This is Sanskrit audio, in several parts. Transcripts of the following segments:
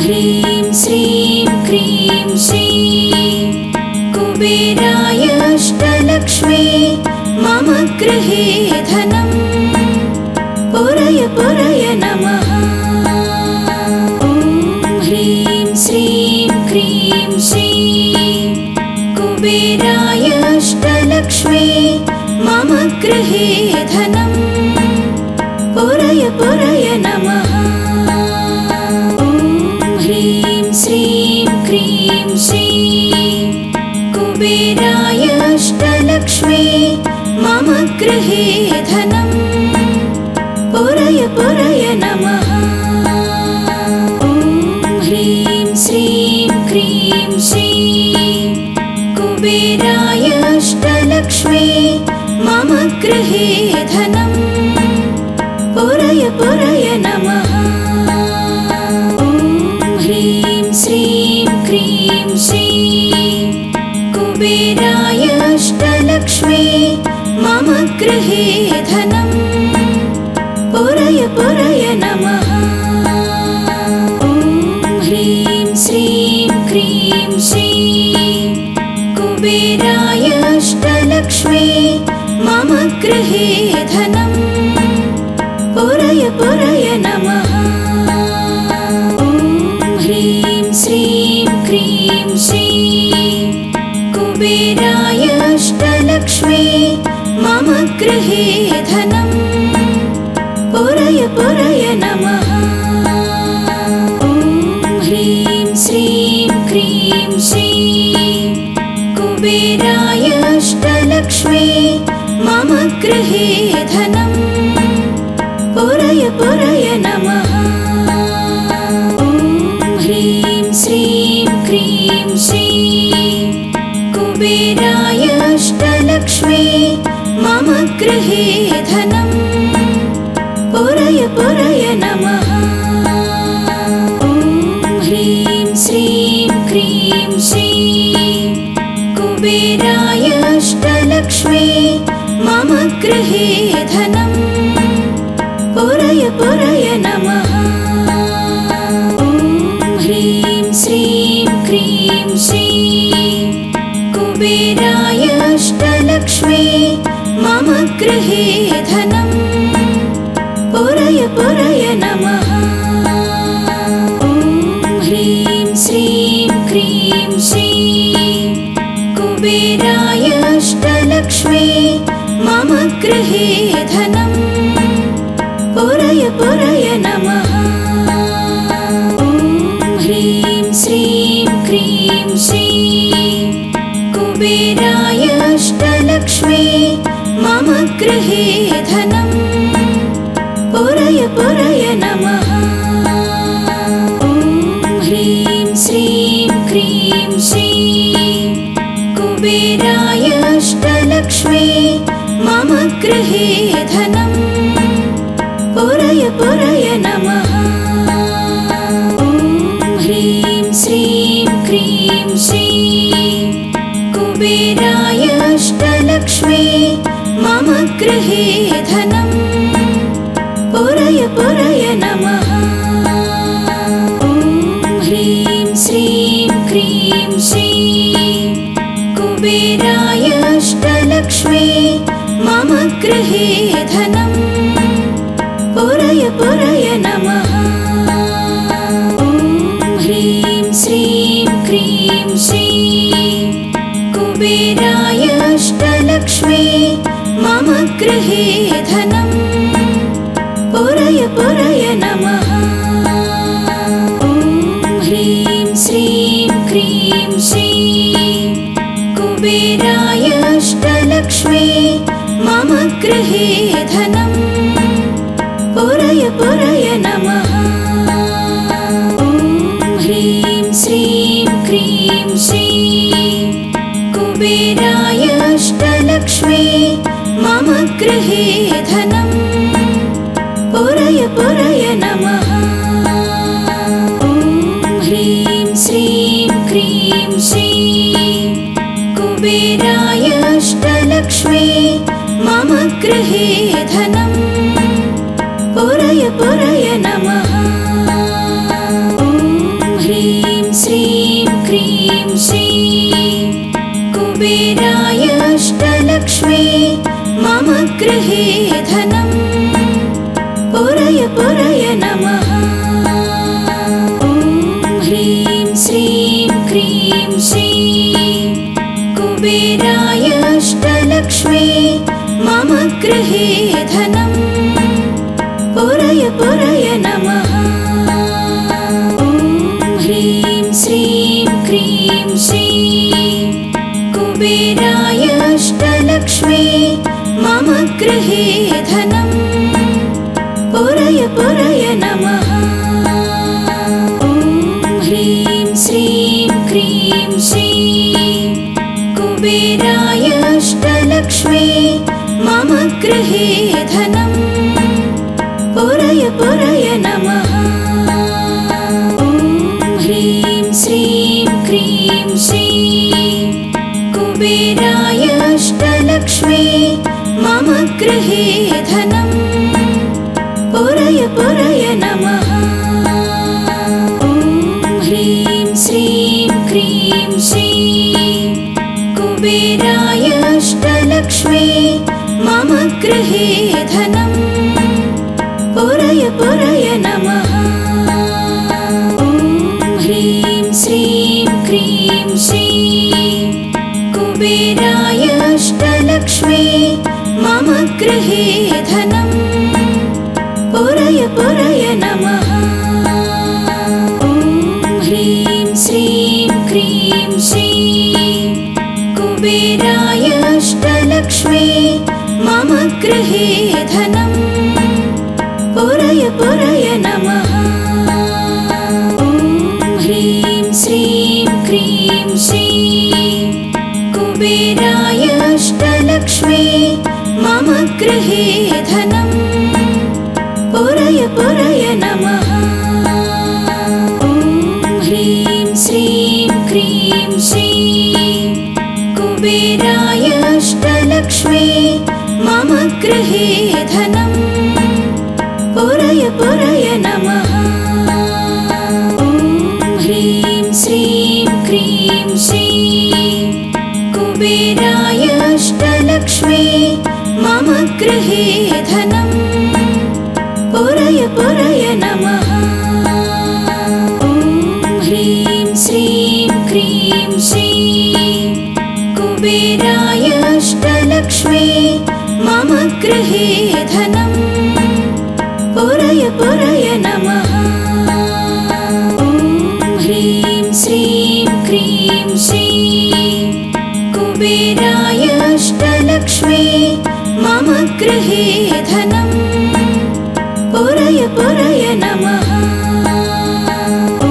ह्रीं श्रीं क्रीं श्रीं कुबेराय अष्टलक्ष्मी मम गृहे धनं पुरय पुरय नमः। ॐ ह्रीं श्रीं क्रीं श्रीं कुबेराय अष्टलक्ष्मी मम गृहे धनं पुरय पुरय नमः। ॐ ह्रीं श्रीं क्रीं श्रीं कुबेराय अष्टलक्ष्मी मम गृहे धनं पुरय पुरय नमः। ॐ ह्रीं श्रीं क्रीं श्रीं कुबेराय अष्टलक्ष्मी मम गृहे धनं पुरय पुरय नमः। ॐ ह्रीं श्रीं क्रीं श्रीं कुबेराय अष्टलक्ष्मी मम गृहे धनं पुरय पुरय नमः। ॐ ह्रीं श्रीं क्रीं श्रीं कुबेराय अष्टलक्ष्मी मम गृहे धनं पुरय पुरय नमः। ॐ ह्रीं श्रीं क्रीं श्रीं कुबेराय अष्टलक्ष्मी मम गृहे धनं पुरय पुरय नमः। ॐ ह्रीं श्रीं क्रीं श्रीं कुबेराय अष्टलक्ष्मी मम गृहे धनं पुरय पुरय नमः। ॐ ह्रीं श्रीं क्रीं श्रीं कुबेराय अष्टलक्ष्मी मम गृहे धनं पुरय पुरय नमः। ॐ ह्रीं श्रीं क्रीं श्रीं कुबेराय अष्टलक्ष्मी मम गृहे धनं पुरय पुरय नमः। ॐ ह्रीं श्रीं क्रीं श्रीं कुबेराय अष्टलक्ष्मी मम गृहे धनं पुरय पुरय नमः। ॐ ह्रीं श्रीं क्रीं श्रीं कुबेराय अष्टलक्ष्मी मम गृहे धनं पुरय पुरय नमः। ॐ ह्रीं श्रीं क्रीं श्रीं कुबेराय अष्टलक्ष्मी मम गृहे धनं पुरय पुरय नमः। ॐ ह्रीं श्रीं क्रीं श्रीं कुबेराय अष्टलक्ष्मी मम गृहे धनं पुरय पुरय नमः। ॐ ह्रीं श्रीं क्रीं श्रीं कुबेराय अष्टलक्ष्मी मम गृहे धनं पुरय पुरय नमः। ॐ ह्रीं श्रीं क्रीं श्रीं कुबेराय अष्टलक्ष्मी मम गृहे धनं पुरय पुरय नमः। ॐ ह्रीं श्रीं क्रीं श्रीं कुबेराय अष्टलक्ष्मी मम गृहे धनं पुरय पुरय नमः। ॐ ह्रीं श्रीं क्रीं श्रीं कुबेराय अष्टलक्ष्मी मम गृहे धनं पुरय पुरय नमः। ॐ ह्रीं श्रीं क्रीं श्रीं कुबेराय अष्टलक्ष्मी मम गृहे धनं पुरय पुरय नमः। ॐ ह्रीं श्रीं क्रीं श्रीं कुबेराय अष्टलक्ष्मी मम गृहे धनं पुरय पुरय नमः। ॐ क्रीं श्रीं कुबेराय अष्टलक्ष्मी मम गृहे धनं पुरय पुरय नमः। ॐ ह्रीं श्रीं क्रीं श्रीं कुबेराय अष्टलक्ष्मी मम गृहे धनं पुरय पुरय नमः। ॐ ह्रीं श्रीं क्रीं श्रीं कुबेराय अष्टलक्ष्मी मम गृहे धनं पुरय पुरय नमः। ॐ ह्रीं श्रीं क्रीं श्रीं कुबेराय अष्टलक्ष्मी मम गृहे धनं पुरय पुरय नमः। ॐ ह्रीं श्रीं क्रीं श्रीं कुबेराय अष्टलक्ष्मी मम गृहे धनं पुरय पुरय नमः। ॐ ह्रीं श्रीं क्रीं श्रीं कुबेराय अष्टलक्ष्मी मम गृहे धनं पुरय पुरय नमः। ॐ ह्रीं श्रीं क्रीं श्रीं कुबेराय अष्टलक्ष्मी मम गृहे धनं पुरय पुरय नमः। ॐ ह्रीं श्रीं क्रीं श्रीं कुबेराय अष्टलक्ष्मी मम गृहे धनं पुरय पुरय नमः। ॐ ह्रीं श्रीं क्रीं श्रीं कुबेराय अष्टलक्ष्मी मम गृहे धनं पुरय पुरय नमः। ॐ ह्रीं श्रीं क्रीं श्रीं कुबेराय अष्टलक्ष्मी मम गृहे धनं पुरय पुरय नमः। ॐ ह्रीं श्रीं क्रीं श्रीं कुबेराय अष्टलक्ष्मी मम गृहे धनं पुरय पुरय नमः। ॐ ह्रीं श्रीं क्रीं श्रीं कुबेराय अष्टलक्ष्मी मम गृहे धनं पुरय पुरय नमः। ॐ ह्रीं श्रीं क्रीं श्रीं कुबेराय अष्टलक्ष्मी मम गृहे धनं पुरय पुरय नमः। ॐ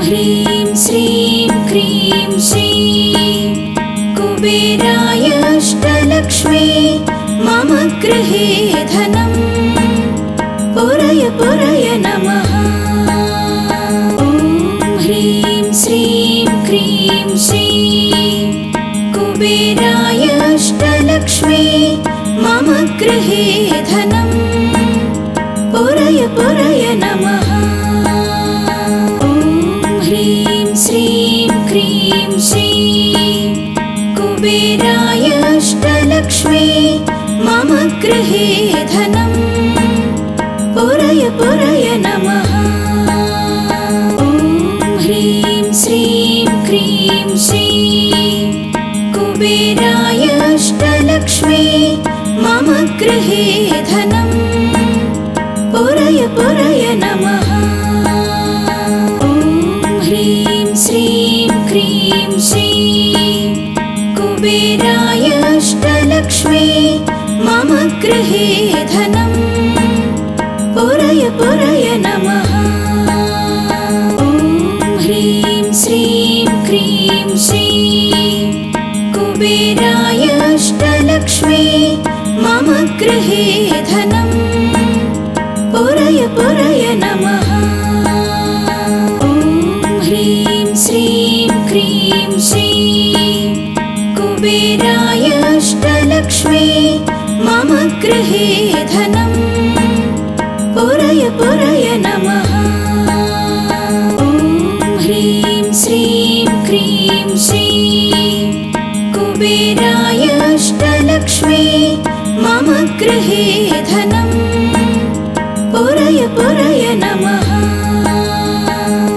ह्रीं श्रीं क्रीं श्रीं कुबेराय अष्टलक्ष्मी मम गृहे धनं पुरय पुरय नमः। ॐ ह्रीं श्रीं क्रीं श्रीं कुबेराय अष्टलक्ष्मी मम गृहे धनं पुरय पुरय नमः। ॐ ह्रीं श्रीं क्रीं श्रीं कुबेराय अष्टलक्ष्मी मम गृहे धनं पुरय पुरय नमः। ॐ ह्रीं श्रीं क्रीं श्रीं कुबेराय अष्टलक्ष्मी मम गृहे धनं पुरय पुरय नमः। ॐ ह्रीं श्रीं क्रीं श्रीं कुबेराय अष्टलक्ष्मी मम गृहे धनं पुरय पुरय नमः। ॐ ह्रीं श्रीं क्रीं श्रीं कुबेराय अष्टलक्ष्मी मम गृहे धनं पुरय पुरय नमः। ॐ ह्रीं श्रीं क्रीं श्रीं कुबेराय अष्टलक्ष्मी मम गृहे धनं पुरय पुरय नमः। ॐ ह्रीं श्रीं कुबेराय अष्टलक्ष्मी मम गृहे धनं पुरय पुरय नमः।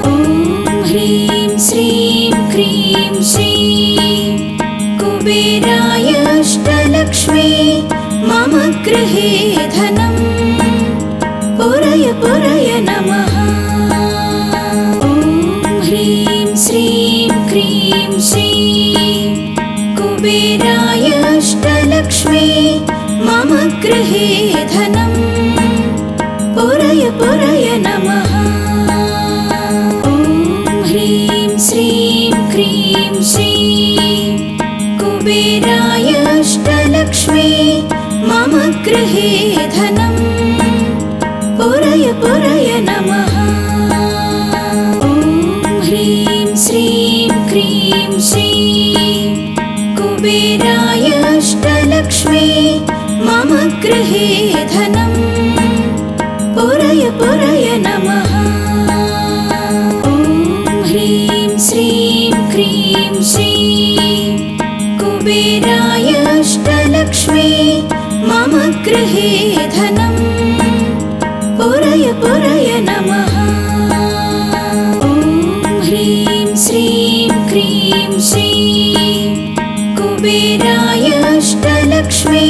ॐ ह्रीं श्रीं क्रीं श्रीं कुबेराय अष्टलक्ष्मी मम गृहे धनं पुरय पुरय नमः। ॐ ह्रीं श्रीं क्रीं श्रीं कुबेराय अष्टलक्ष्मी मम गृहे धनं पुरय पुरय नमः। ॐ ह्रीं श्रीं क्रीं श्रीं कुबेराय अष्टलक्ष्मी मम गृहे धनं पुरय पुरय नमः। ॐ ह्रीं श्रीं क्रीं श्रीं कुबेराय अष्टलक्ष्मी मम गृहे धनं पुरय पुरय नमः। ॐ ह्रीं श्रीं क्रीं श्रीं कुबेराय अष्टलक्ष्मी मम गृहे धनं पुरय पुरय नमः। ॐ ह्रीं श्रीं क्रीं श्रीं कुबेराय अष्टलक्ष्मी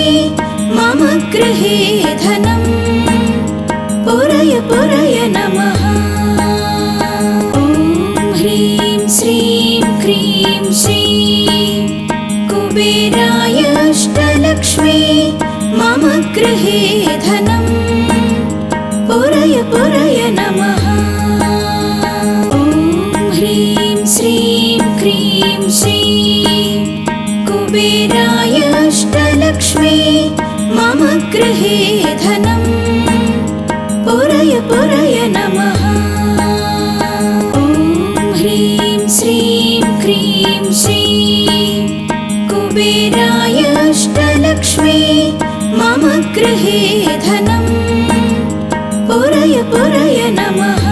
मम गृहे धनं पुरय पुरय नमः। ॐ ह्रीं श्रीं क्रीं श्रीं कुबेराय अष्टलक्ष्मी मम गृहे धनं पुरय पुरय नमः। ॐ ह्रीं श्रीं क्रीं श्रीं कुबेराय अष्टलक्ष्मी मम गृहे धनं पुरय पुरय नमः। ॐ ह्रीं श्रीं क्रीं श्रीं कुबेराय अष्टलक्ष्मी मम गृहे धनं पुरय पुरय नमः।